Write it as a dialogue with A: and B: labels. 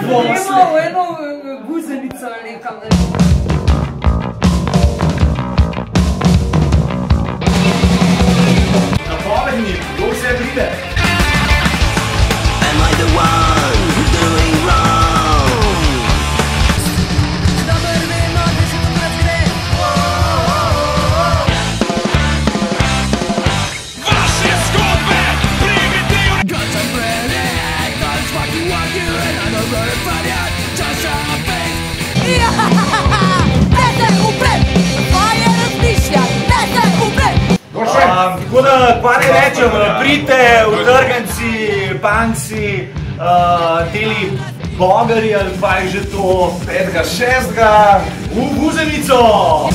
A: Gremo v eno guzenico nekam.
B: Napovednik, kdo vse pride?
C: Am I the one who's doing wrong? Dober vemo, da se tokrat gre. Vaše zgodbe, primite jo! Got some bread, that's what you want you, and I'm not gonna find out, just a face. Ne se upred, tvoje razmišlja, ne se upred.
B: Tako da, pa ne rečem, pridite, utrganci, punksi, teli bogari ali pa je že to 5. 6. v Guzenico!